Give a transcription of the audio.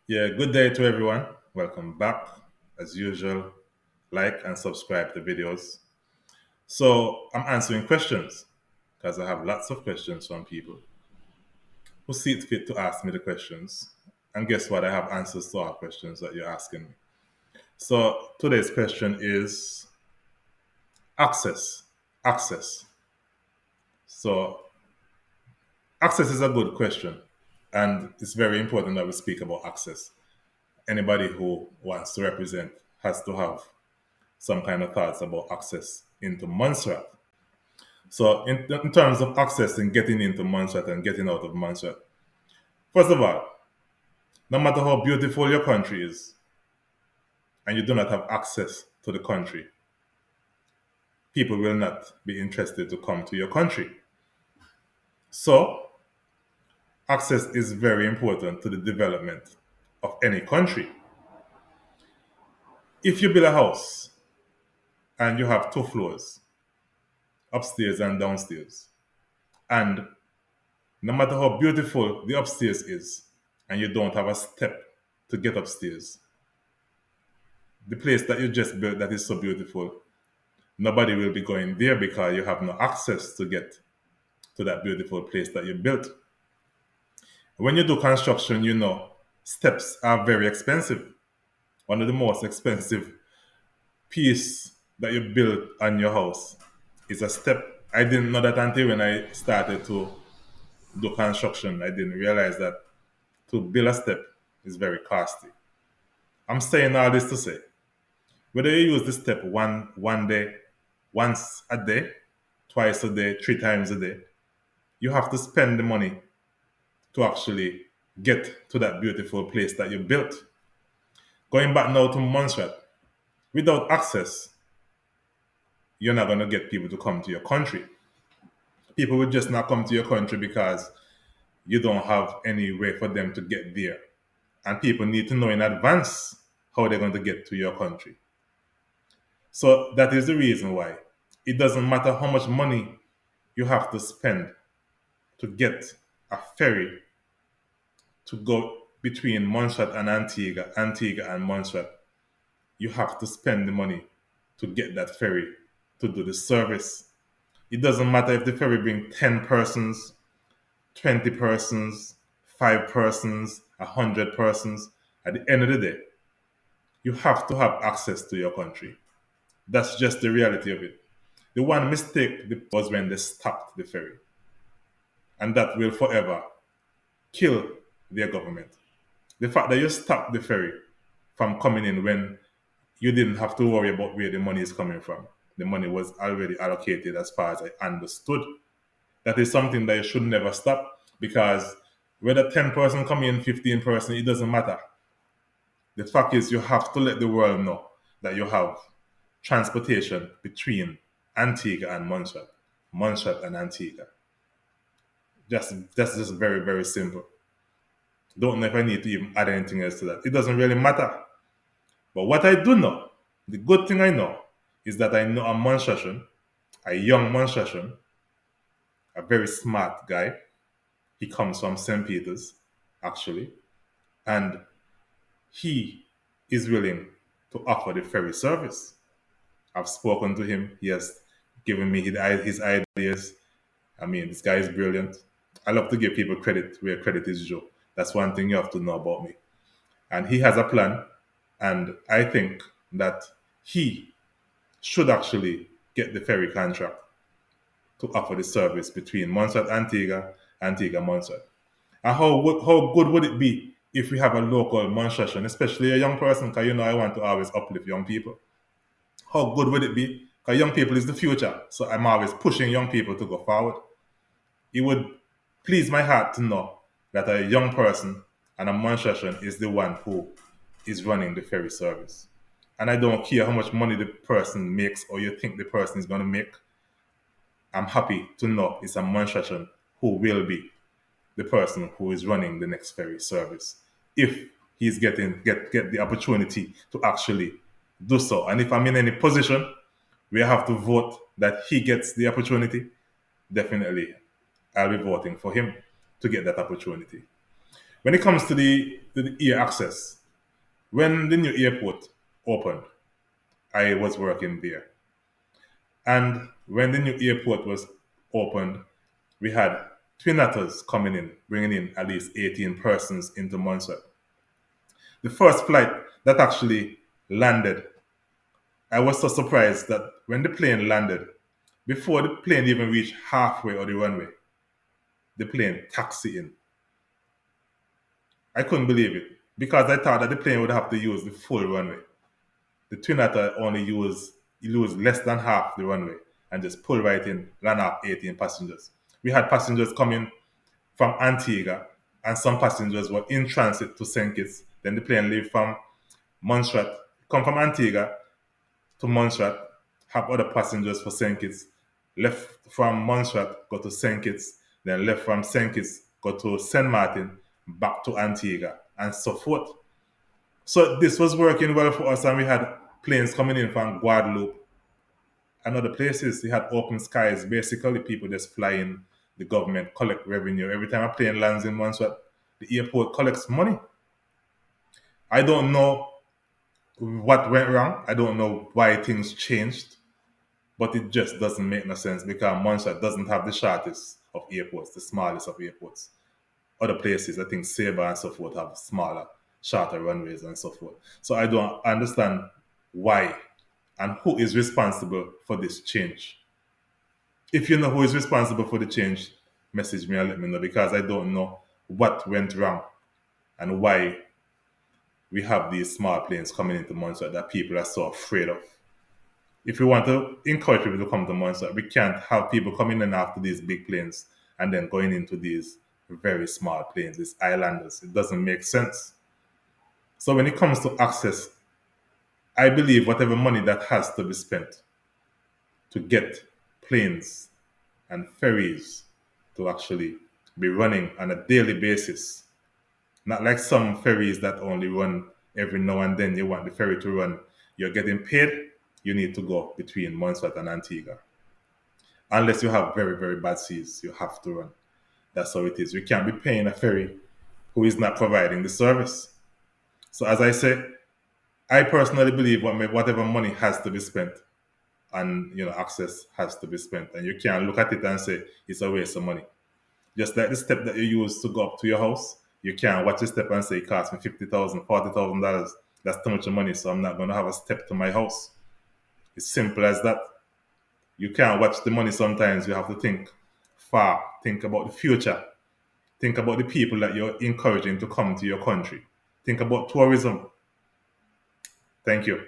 Yeah, good day to everyone. Welcome back. As usual, like and subscribe to videos. So, I'm answering questions because I have lots of questions from people who see it fit to ask me the questions. And guess what? I have answers to all questions that you're asking me. So, today's question is access. Access. So, access is a good question. And it's very important that we speak about access. Anybody who wants to represent has to have some kind of thoughts about access into Montserrat. So, in terms of access and getting into Montserrat and getting out of Montserrat, first of all, no matter how beautiful your country is, and you do not have access to the country, people will not be interested to come to your country. So, access is very important to the development of any country. If you build a house and you have two floors, upstairs and downstairs, and no matter how beautiful the upstairs is, and you don't have a step to get upstairs, the place that you just built that is so beautiful, nobody will be going there because you have no access to get to that beautiful place that you built. When you do construction, you know steps are very expensive. One of the most expensive piece that you build on your house is a step. I didn't know that until when I started to do construction. I didn't realize that to build a step is very costly. I'm saying all this to say, whether you use the step one day, once a day, twice a day, three times a day, you have to spend the money to actually get to that beautiful place that you built. Going back now to Montserrat, without access, you're not going to get people to come to your country. People will just not come to your country because you don't have any way for them to get there. And people need to know in advance how they're going to get to your country. So that is the reason why it doesn't matter how much money you have to spend to get a ferry to go between Montserrat and Antigua, Antigua and Montserrat. You have to spend the money to get that ferry to do the service. It doesn't matter if the ferry brings 10 persons, 20 persons, 5 persons, 100 persons. At the end of the day, you have to have access to your country. That's just the reality of it. The one mistake was when they stopped the ferry, and that will forever kill their government. The fact that you stopped the ferry from coming in when you didn't have to worry about where the money is coming from. The money was already allocated as far as I understood. That is something that you should never stop because whether 10 person come in, 15 person, it doesn't matter. The fact is you have to let the world know that you have transportation between Antigua and Montserrat, Montserrat and Antigua. That's just very, very simple. Don't know if I need to even add anything else to that. It doesn't really matter. But what I do know, the good thing I know, is that I know a Monshashan, a young Monshashan, a very smart guy. He comes from St. Peter's, actually, and he is willing to offer the ferry service. I've spoken to him. He has given me his ideas. I mean, this guy is brilliant. I love to give people credit where credit is due. That's one thing you have to know about me. And he has a plan, and I think that he should actually get the ferry contract to offer the service between Montserrat, Antigua, Antigua, Montserrat. And how good would it be if we have a local Montserratian, especially a young person, because you know I want to always uplift young people. How good would it be? Because young people is the future. So I'm always pushing young people to go forward. It would please my heart to know that a young person and a Montserratian is the one who is running the ferry service. And I don't care how much money the person makes or you think the person is going to make. I'm happy to know it's a Montserratian who will be the person who is running the next ferry service if he's get the opportunity to actually do so. And if I'm in any position where I have to vote that he gets the opportunity, definitely I'll be voting for him to get that opportunity. When it comes to the air access, when the new airport opened, I was working there. And when the new airport was opened, we had twin otters coming in, bringing in at least 18 persons into Montserrat. The first flight that actually landed, I was so surprised that when the plane landed, before the plane even reached halfway of the runway, the plane taxied in. I couldn't believe it because I thought that the plane would have to use the full runway. The Twin Otter only used less than half the runway and just pull right in, land off 18 passengers. We had passengers coming from Antigua, and some passengers were in transit to St. Kitts. Then the plane leave from Montserrat, come from Antigua to Montserrat, have other passengers for St. Kitts, left from Montserrat, go to St. Kitts, then left from St. Kitts, go to St. Martin, back to Antigua, and so forth. So this was working well for us, and we had planes coming in from Guadeloupe and other places. We had open skies. Basically, people just flying. The government collect revenue every time a plane lands in Montserrat. The airport collects money. I don't know what went wrong. I don't know why things changed, but it just doesn't make no sense because Montserrat doesn't have the shortest of airports, the smallest of airports. Other places, I think Sabre and so forth, have smaller, shorter runways and so forth. So I don't understand why and who is responsible for this change. If you know who is responsible for the change, message me and let me know because I don't know what went wrong and why we have these small planes coming into Montserrat that people are so afraid of. If we want to encourage people to come to Montserrat, we can't have people coming in after these big planes and then going into these very small planes, these islanders. It doesn't make sense. So when it comes to access, I believe whatever money that has to be spent to get planes and ferries to actually be running on a daily basis, not like some ferries that only run every now and then. You want the ferry to run, you're getting paid, you need to go between Montserrat and Antigua. Unless you have very, very bad seas, you have to run. That's how it is. You can't be paying a ferry who is not providing the service. So as I say, I personally believe whatever money has to be spent and access has to be spent. And you can't look at it and say it's a waste of money. Just like the step that you use to go up to your house, you can't watch the step and say it cost me $50,000, $40,000. That's too much money, so I'm not going to have a step to my house. It's simple as that. You can't watch the money sometimes. You have to think far, think about the future, think about the people that you're encouraging to come to your country, think about tourism. Thank you.